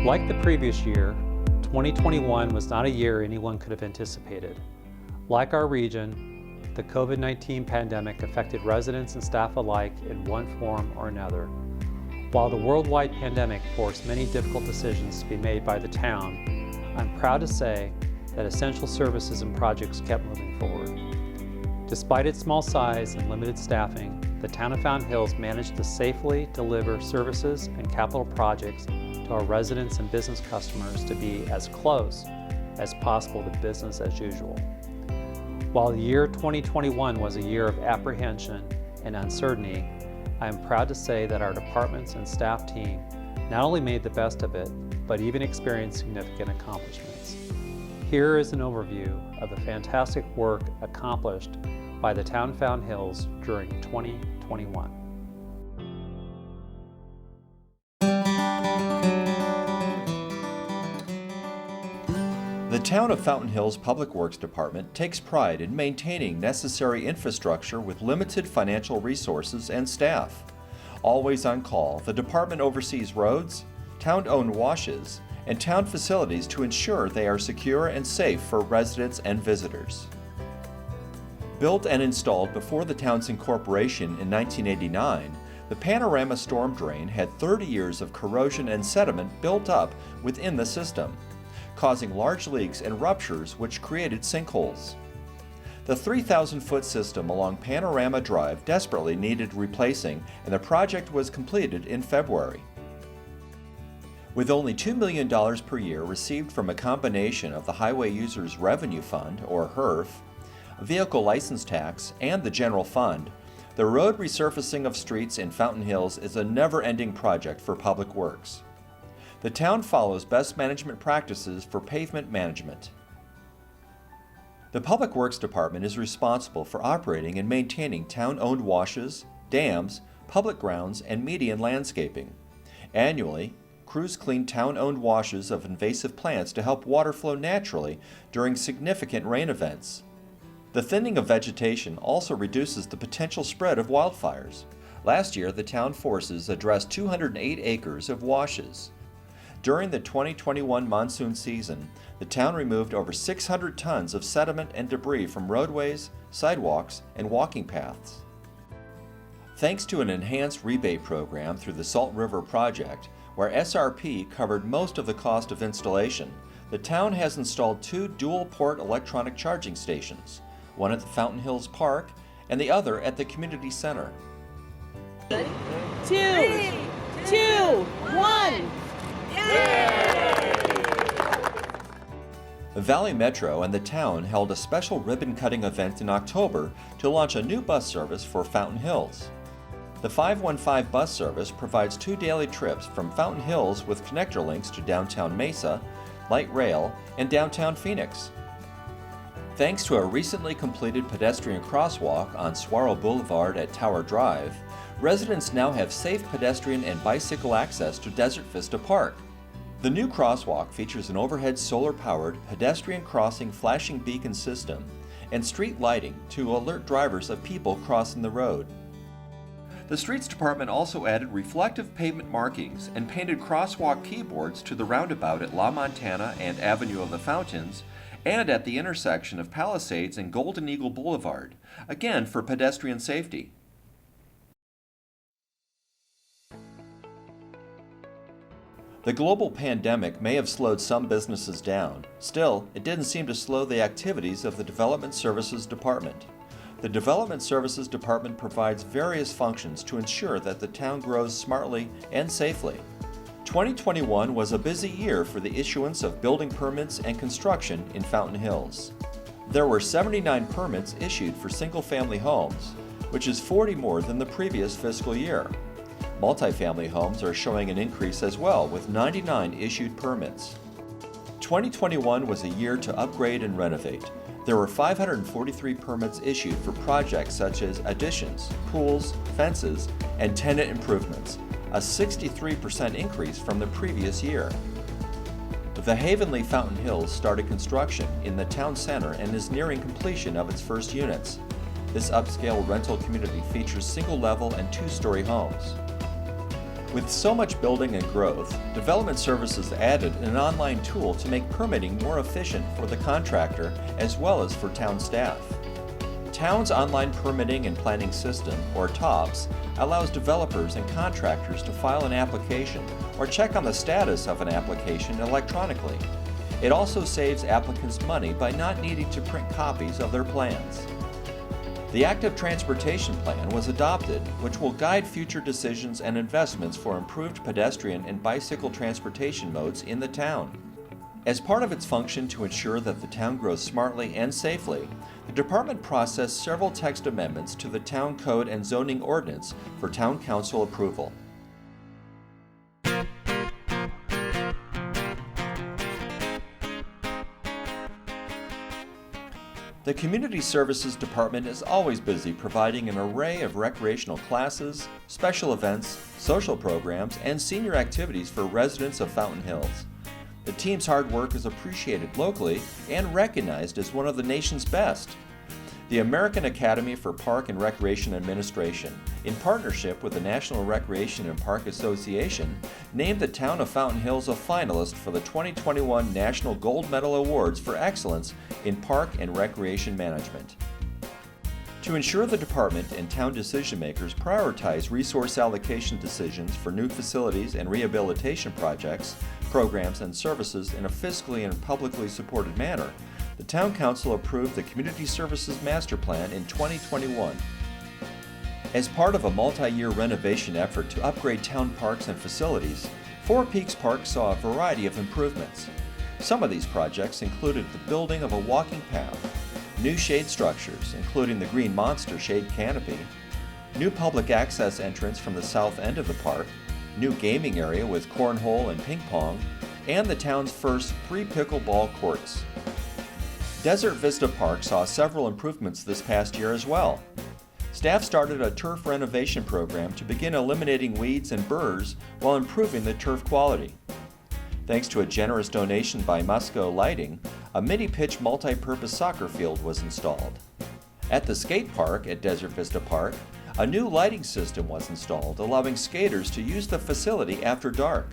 Like the previous year, 2021 was not a year anyone could have anticipated. Like our region, the COVID-19 pandemic affected residents and staff alike in one form or another. While the worldwide pandemic forced many difficult decisions to be made by the town, I'm proud to say that essential services and projects kept moving forward. Despite its small size and limited staffing, the town of Fountain Hills managed to safely deliver services and capital projects to our residents and business customers to be as close as possible to business as usual. While the year 2021 was a year of apprehension and uncertainty, I am proud to say that our departments and staff team not only made the best of it, but even experienced significant accomplishments. Here is an overview of the fantastic work accomplished by the town of Fountain Hills during 2021. The Town of Fountain Hills Public Works Department takes pride in maintaining necessary infrastructure with limited financial resources and staff. Always on call, the department oversees roads, town-owned washes, and town facilities to ensure they are secure and safe for residents and visitors. Built and installed before the town's incorporation in 1989, the Panorama Storm Drain had 30 years of corrosion and sediment built up within the system, causing large leaks and ruptures which created sinkholes. The 3,000-foot system along Panorama Drive desperately needed replacing, and the project was completed in February. With only $2 million per year received from a combination of the Highway Users Revenue Fund, or HERF, vehicle license tax, and the general fund, the road resurfacing of streets in Fountain Hills is a never-ending project for Public Works. The town follows best management practices for pavement management. The Public Works Department is responsible for operating and maintaining town-owned washes, dams, public grounds, and median landscaping. Annually, crews clean town-owned washes of invasive plants to help water flow naturally during significant rain events. The thinning of vegetation also reduces the potential spread of wildfires. Last year, the town forces addressed 208 acres of washes. During the 2021 monsoon season, the town removed over 600 tons of sediment and debris from roadways, sidewalks, and walking paths. Thanks to an enhanced rebate program through the Salt River Project, where SRP covered most of the cost of installation, the town has installed 2 dual-port electronic charging stations, one at the Fountain Hills Park and the other at the Community Center. 3, 2, 1. The Valley Metro and the town held a special ribbon-cutting event in October to launch a new bus service for Fountain Hills. The 515 bus service provides 2 daily trips from Fountain Hills with connector links to downtown Mesa, light rail, and downtown Phoenix. Thanks to a recently completed pedestrian crosswalk on Saguaro Boulevard at Tower Drive, residents now have safe pedestrian and bicycle access to Desert Vista Park. The new crosswalk features an overhead solar-powered pedestrian crossing flashing beacon system and street lighting to alert drivers of people crossing the road. The Streets Department also added reflective pavement markings and painted crosswalk keyboards to the roundabout at La Montana and Avenue of the Fountains, and at the intersection of Palisades and Golden Eagle Boulevard, again for pedestrian safety. The global pandemic may have slowed some businesses down. Still, it didn't seem to slow the activities of the Development Services Department. The Development Services Department provides various functions to ensure that the town grows smartly and safely. 2021 was a busy year for the issuance of building permits and construction in Fountain Hills. There were 79 permits issued for single-family homes, which is 40 more than the previous fiscal year. Multifamily homes are showing an increase as well, with 99 issued permits. 2021 was a year to upgrade and renovate. There were 543 permits issued for projects such as additions, pools, fences, and tenant improvements, a 63% increase from the previous year. The Havenly Fountain Hills started construction in the town center and is nearing completion of its first units. This upscale rental community features single-level and 2-story homes. With so much building and growth, Development Services added an online tool to make permitting more efficient for the contractor as well as for town staff. Town's online permitting and planning system, or TOPS, allows developers and contractors to file an application or check on the status of an application electronically. It also saves applicants money by not needing to print copies of their plans. The Active Transportation Plan was adopted, which will guide future decisions and investments for improved pedestrian and bicycle transportation modes in the town. As part of its function to ensure that the town grows smartly and safely, the department processed several text amendments to the Town Code and Zoning Ordinance for Town Council approval. The Community Services Department is always busy providing an array of recreational classes, special events, social programs, and senior activities for residents of Fountain Hills. The team's hard work is appreciated locally and recognized as one of the nation's best. The American Academy for Park and Recreation Administration, in partnership with the National Recreation and Park Association, named the town of Fountain Hills a finalist for the 2021 National Gold Medal Awards for Excellence in Park and Recreation Management. To ensure the department and town decision-makers prioritize resource allocation decisions for new facilities and rehabilitation projects, programs, and services in a fiscally and publicly supported manner, the Town Council approved the Community Services Master Plan in 2021. As part of a multi-year renovation effort to upgrade town parks and facilities, Four Peaks Park saw a variety of improvements. Some of these projects included the building of a walking path, new shade structures, including the Green Monster shade canopy, new public access entrance from the south end of the park, new gaming area with cornhole and ping pong, and the town's first 3 pickleball courts. Desert Vista Park saw several improvements this past year as well. Staff started a turf renovation program to begin eliminating weeds and burrs while improving the turf quality. Thanks to a generous donation by Musco Lighting, a mini-pitch multi-purpose soccer field was installed. At the skate park at Desert Vista Park, a new lighting system was installed, allowing skaters to use the facility after dark.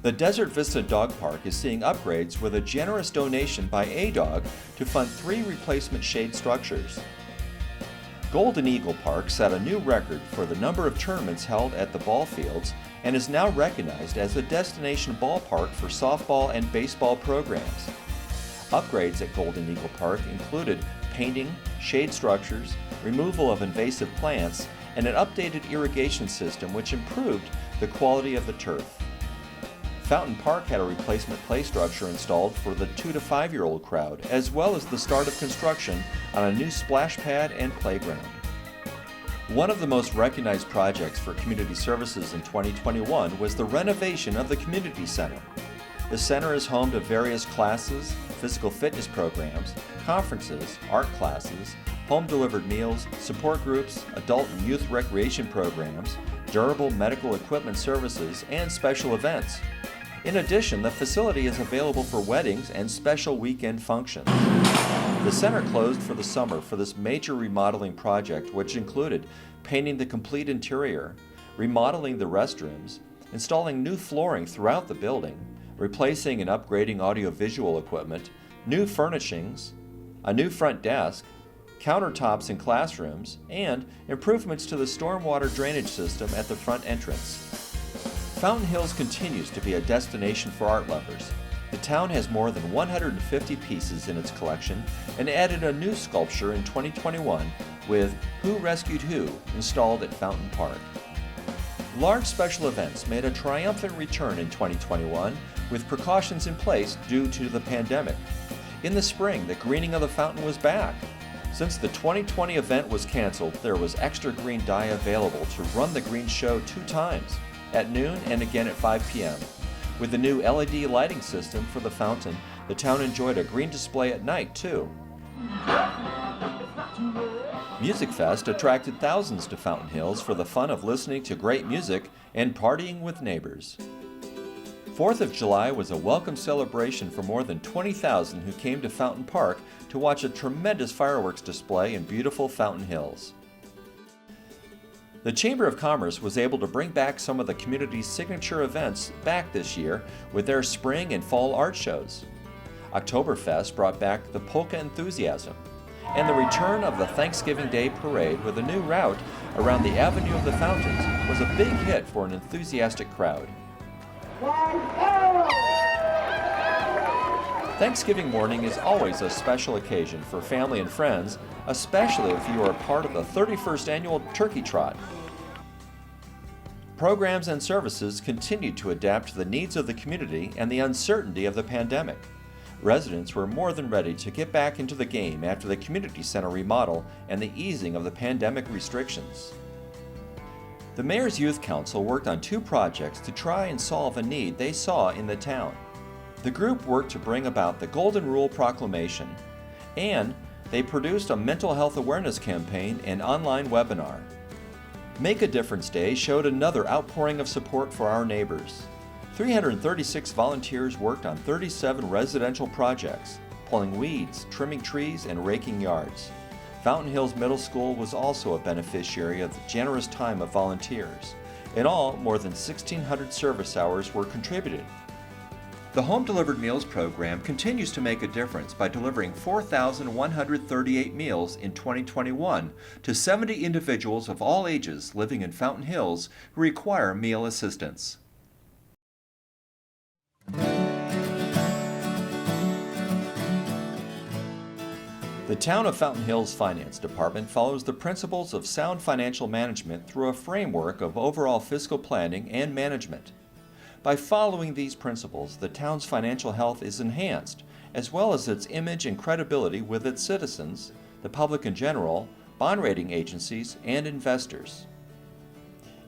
The Desert Vista Dog Park is seeing upgrades with a generous donation by A-Dog to fund 3 replacement shade structures. Golden Eagle Park set a new record for the number of tournaments held at the ball fields and is now recognized as a destination ballpark for softball and baseball programs. Upgrades at Golden Eagle Park included painting, shade structures, removal of invasive plants, and an updated irrigation system which improved the quality of the turf. Fountain Park had a replacement play structure installed for the 2 to 5-year-old crowd, as well as the start of construction on a new splash pad and playground. One of the most recognized projects for community services in 2021 was the renovation of the community center. The center is home to various classes, physical fitness programs, conferences, art classes, home-delivered meals, support groups, adult and youth recreation programs, durable medical equipment services, and special events. In addition, the facility is available for weddings and special weekend functions. The center closed for the summer for this major remodeling project, which included painting the complete interior, remodeling the restrooms, installing new flooring throughout the building, replacing and upgrading audiovisual equipment, new furnishings, a new front desk, countertops in classrooms, and improvements to the stormwater drainage system at the front entrance. Fountain Hills continues to be a destination for art lovers. The town has more than 150 pieces in its collection and added a new sculpture in 2021 with Who Rescued Who installed at Fountain Park. Large special events made a triumphant return in 2021 with precautions in place due to the pandemic. In the spring, the greening of the fountain was back. Since the 2020 event was canceled, there was extra green dye available to run the green show 2 times, at noon and again at 5 p.m. With the new LED lighting system for the fountain, the town enjoyed a green display at night, too. Music Fest attracted thousands to Fountain Hills for the fun of listening to great music and partying with neighbors. 4th of July was a welcome celebration for more than 20,000 who came to Fountain Park to watch a tremendous fireworks display in beautiful Fountain Hills. The Chamber of Commerce was able to bring back some of the community's signature events back this year with their spring and fall art shows. Oktoberfest brought back the polka enthusiasm, and the return of the Thanksgiving Day Parade with a new route around the Avenue of the Fountains was a big hit for an enthusiastic crowd. Thanksgiving morning is always a special occasion for family and friends, especially if you are part of the 31st annual Turkey Trot. Programs and services continue to adapt to the needs of the community and the uncertainty of the pandemic. Residents were more than ready to get back into the game after the community center remodel and the easing of the pandemic restrictions. The Mayor's Youth Council worked on 2 projects to try and solve a need they saw in the town. The group worked to bring about the Golden Rule Proclamation, and they produced a mental health awareness campaign and online webinar. Make a Difference Day showed another outpouring of support for our neighbors. 336 volunteers worked on 37 residential projects, pulling weeds, trimming trees, and raking yards. Fountain Hills Middle School was also a beneficiary of the generous time of volunteers. In all, more than 1,600 service hours were contributed. The Home Delivered Meals program continues to make a difference by delivering 4,138 meals in 2021 to 70 individuals of all ages living in Fountain Hills who require meal assistance. The Town of Fountain Hills Finance Department follows the principles of sound financial management through a framework of overall fiscal planning and management. By following these principles, the town's financial health is enhanced, as well as its image and credibility with its citizens, the public in general, bond rating agencies, and investors.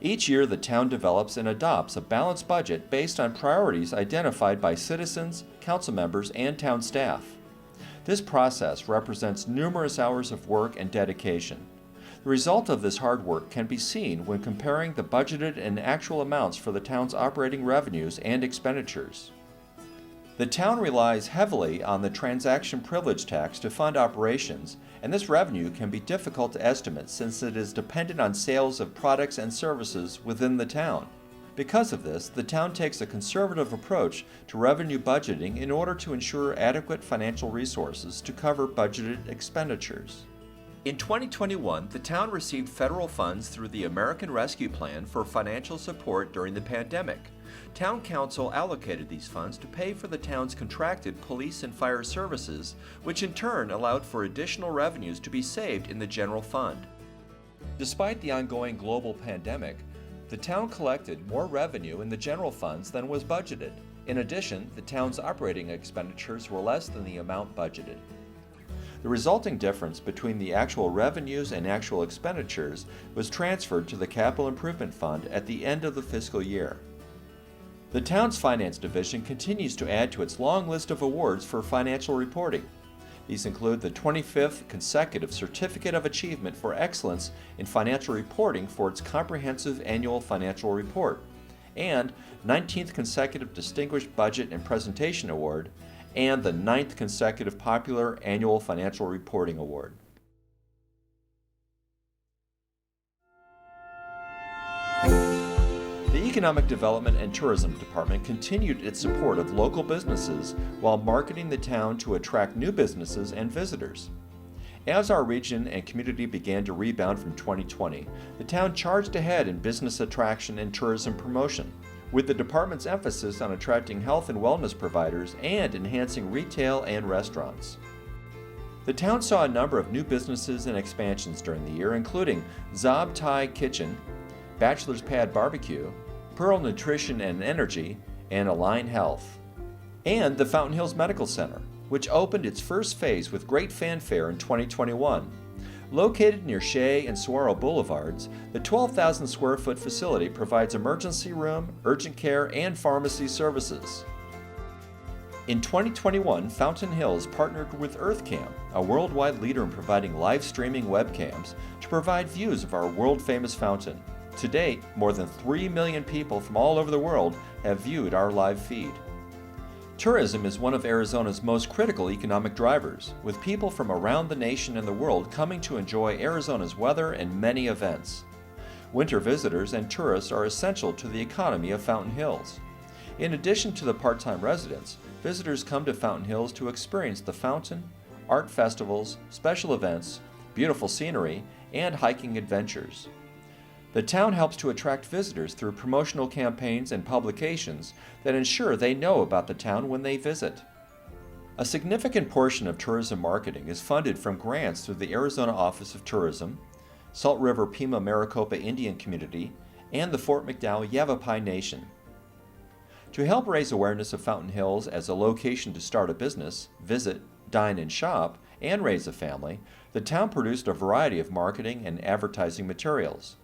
Each year, the town develops and adopts a balanced budget based on priorities identified by citizens, council members, and town staff. This process represents numerous hours of work and dedication. The result of this hard work can be seen when comparing the budgeted and actual amounts for the town's operating revenues and expenditures. The town relies heavily on the transaction privilege tax to fund operations, and this revenue can be difficult to estimate since it is dependent on sales of products and services within the town. Because of this, the town takes a conservative approach to revenue budgeting in order to ensure adequate financial resources to cover budgeted expenditures. In 2021, the town received federal funds through the American Rescue Plan for financial support during the pandemic. Town Council allocated these funds to pay for the town's contracted police and fire services, which in turn allowed for additional revenues to be saved in the general fund. Despite the ongoing global pandemic, the town collected more revenue in the general funds than was budgeted. In addition, the town's operating expenditures were less than the amount budgeted. The resulting difference between the actual revenues and actual expenditures was transferred to the Capital Improvement Fund at the end of the fiscal year. The town's finance division continues to add to its long list of awards for financial reporting. These include the 25th consecutive Certificate of Achievement for Excellence in Financial Reporting for its comprehensive annual financial report, and 19th consecutive Distinguished Budget and Presentation Award, and the 9th consecutive Popular Annual Financial Reporting Award. The Economic Development and Tourism Department continued its support of local businesses while marketing the town to attract new businesses and visitors. As our region and community began to rebound from 2020, the town charged ahead in business attraction and tourism promotion, with the department's emphasis on attracting health and wellness providers and enhancing retail and restaurants. The town saw a number of new businesses and expansions during the year, including Zob Thai Kitchen, Bachelor's Pad Barbecue, Pearl Nutrition and Energy, and Align Health. And the Fountain Hills Medical Center, which opened its first phase with great fanfare in 2021. Located near Shea and Saguaro Boulevards, the 12,000 square foot facility provides emergency room, urgent care, and pharmacy services. In 2021, Fountain Hills partnered with EarthCam, a worldwide leader in providing live streaming webcams, to provide views of our world-famous fountain. To date, more than 3 million people from all over the world have viewed our live feed. Tourism is one of Arizona's most critical economic drivers, with people from around the nation and the world coming to enjoy Arizona's weather and many events. Winter visitors and tourists are essential to the economy of Fountain Hills. In addition to the part-time residents, visitors come to Fountain Hills to experience the fountain, art festivals, special events, beautiful scenery, and hiking adventures. The town helps to attract visitors through promotional campaigns and publications that ensure they know about the town when they visit. A significant portion of tourism marketing is funded from grants through the Arizona Office of Tourism, Salt River Pima Maricopa Indian Community, and the Fort McDowell Yavapai Nation. To help raise awareness of Fountain Hills as a location to start a business, visit, dine and shop, and raise a family, the town produced a variety of marketing and advertising materials.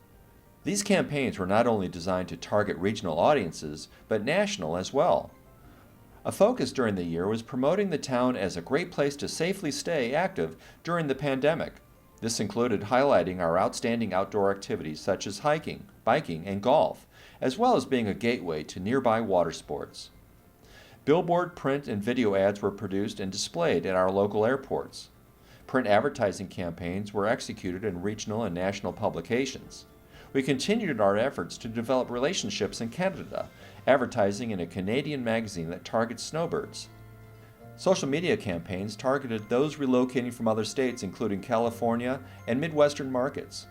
These campaigns were not only designed to target regional audiences, but national as well. A focus during the year was promoting the town as a great place to safely stay active during the pandemic. This included highlighting our outstanding outdoor activities such as hiking, biking, and golf, as well as being a gateway to nearby water sports. Billboard, print, and video ads were produced and displayed at our local airports. Print advertising campaigns were executed in regional and national publications. We continued our efforts to develop relationships in Canada, advertising in a Canadian magazine that targets snowbirds. Social media campaigns targeted those relocating from other states, including California and Midwestern markets.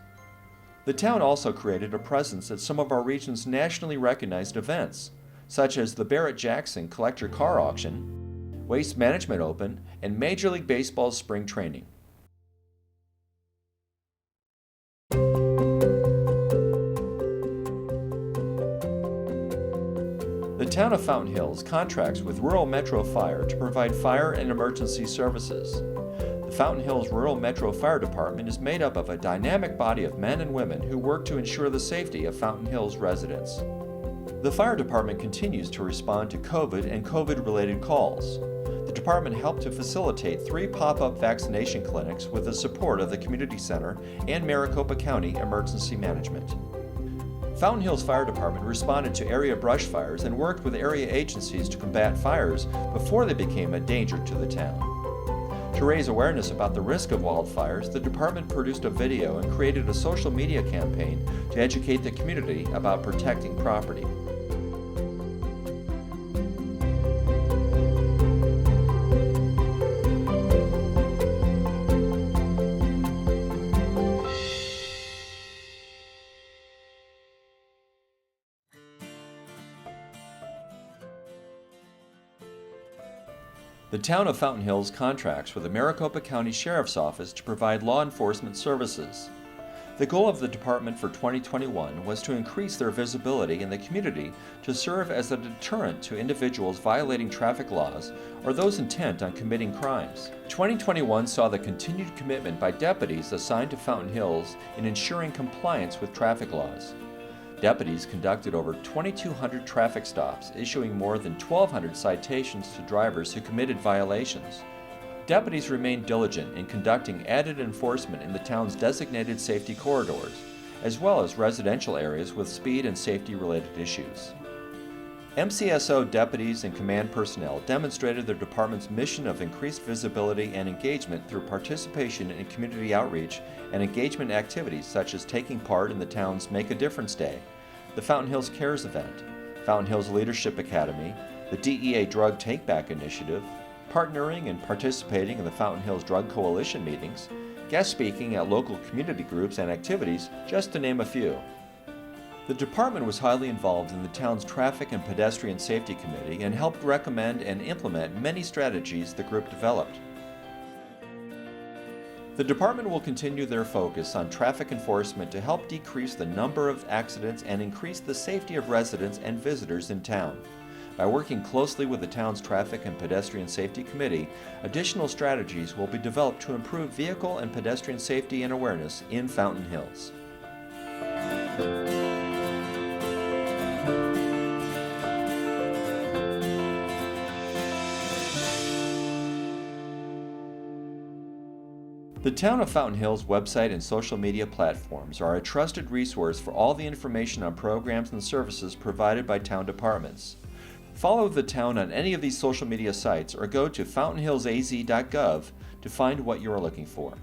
The town also created a presence at some of our region's nationally recognized events, such as the Barrett-Jackson Collector Car Auction, Waste Management Open, and Major League Baseball's Spring Training. The town of Fountain Hills contracts with Rural Metro Fire to provide fire and emergency services. The Fountain Hills Rural Metro Fire Department is made up of a dynamic body of men and women who work to ensure the safety of Fountain Hills residents. The fire department continues to respond to COVID and COVID-related calls. The department helped to facilitate 3 pop-up vaccination clinics with the support of the Community Center and Maricopa County Emergency Management. Fountain Hills Fire Department responded to area brush fires and worked with area agencies to combat fires before they became a danger to the town. To raise awareness about the risk of wildfires, the department produced a video and created a social media campaign to educate the community about protecting property. The town of Fountain Hills contracts with the Maricopa County Sheriff's Office to provide law enforcement services. The goal of the department for 2021 was to increase their visibility in the community to serve as a deterrent to individuals violating traffic laws or those intent on committing crimes. 2021 saw the continued commitment by deputies assigned to Fountain Hills in ensuring compliance with traffic laws. Deputies conducted over 2,200 traffic stops, issuing more than 1,200 citations to drivers who committed violations. Deputies remained diligent in conducting added enforcement in the town's designated safety corridors, as well as residential areas with speed and safety-related issues. MCSO deputies and command personnel demonstrated their department's mission of increased visibility and engagement through participation in community outreach and engagement activities such as taking part in the town's Make a Difference Day, the Fountain Hills Cares event, Fountain Hills Leadership Academy, the DEA Drug Take-Back Initiative, partnering and participating in the Fountain Hills Drug Coalition meetings, guest speaking at local community groups and activities, just to name a few. The department was highly involved in the town's Traffic and Pedestrian Safety Committee and helped recommend and implement many strategies the group developed. The department will continue their focus on traffic enforcement to help decrease the number of accidents and increase the safety of residents and visitors in town. By working closely with the town's Traffic and Pedestrian Safety Committee, additional strategies will be developed to improve vehicle and pedestrian safety and awareness in Fountain Hills. The Town of Fountain Hills website and social media platforms are a trusted resource for all the information on programs and services provided by town departments. Follow the town on any of these social media sites or go to fountainhillsaz.gov to find what you are looking for.